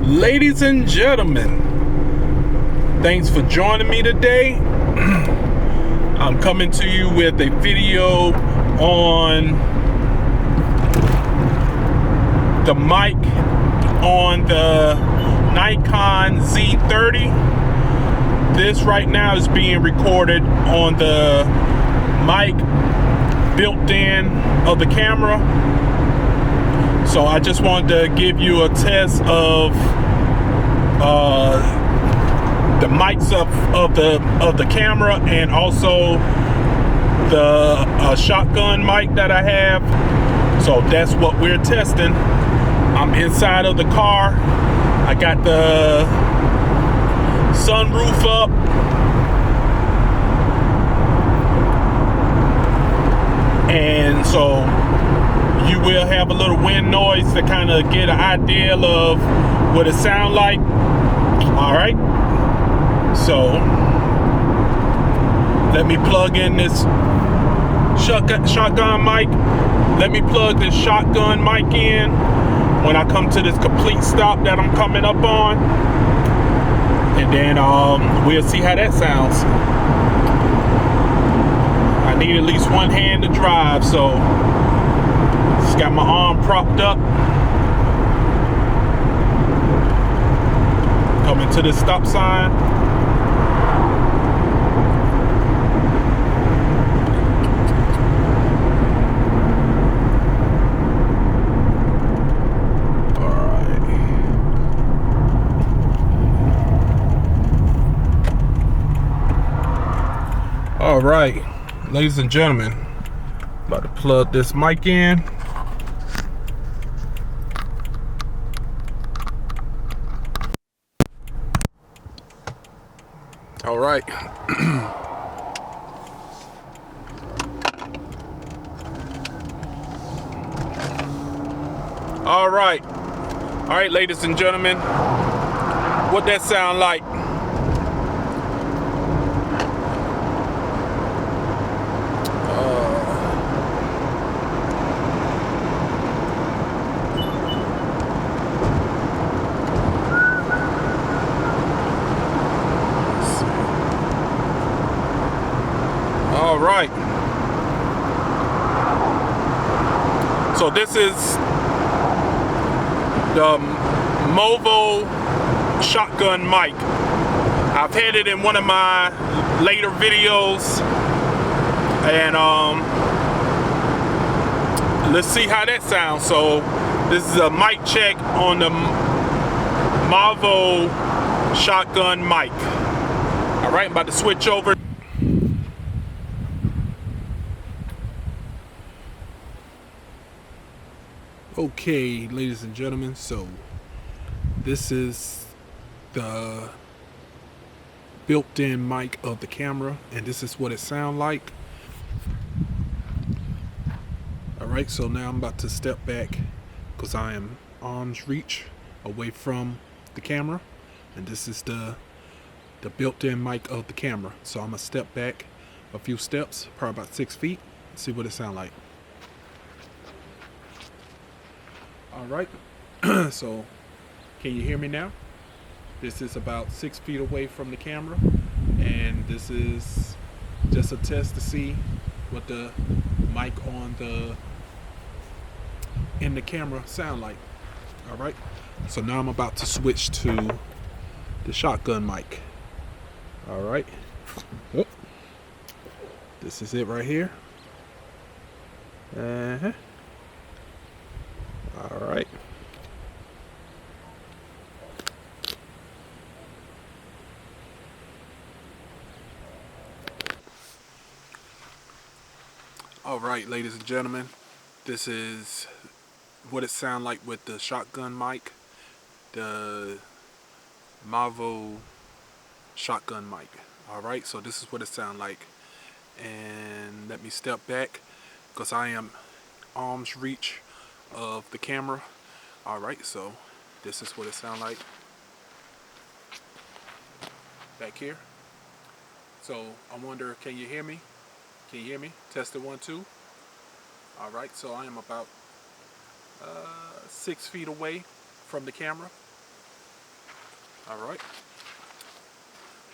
Ladies and gentlemen, thanks for joining me today. I'm coming to you with a video on the mic on the Nikon Z30. This right now is being recorded on the mic built in of the camera. So I just wanted to give you a test of the mics of the camera, and also the shotgun mic that I have. So that's what we're testing. I'm inside of the car. I got the sunroof up. And so you will have a little wind noise to kind of get an idea of what it sounds like. All right. So let me plug in this shotgun mic. Let me plug this shotgun mic in when I come to this complete stop that I'm coming up on. And then we'll see how that sounds. I need at least one hand to drive, so just got my arm propped up. Coming to this stop sign. All right, ladies and gentlemen, about to plug this mic in. All right. All right, ladies and gentlemen, what that sound like? All right. So this is the Movo shotgun mic. I've had it in one of my later videos, and let's see how that sounds. So this is a mic check on the Movo shotgun mic. All right, I'm about to switch over. Okay, ladies and gentlemen, so this is the built-in mic of the camera, and this is what it sounds like. All right, so now I'm about to step back because I am arm's reach away from the camera, and this is the built-in mic of the camera. So I'm gonna step back a few steps, probably about 6 feet, and see what it sounds like. All right, so can you hear me now? This is about 6 feet away from the camera, and this is just a test to see what the mic in the camera sound like. All right, so now I'm about to switch to the shotgun mic. All right, this is it right here. All right. All right, ladies and gentlemen, this is what it sounds like with the shotgun mic, the Movo shotgun mic. All right, so this is what it sounds like. and let me step back because I am arm's reach of the camera. Alright, so this is what it sounds like back here. So I wonder, can you hear me? Can you hear me? Test it 1 2. Alright, so I am about 6 feet away from the camera. Alright.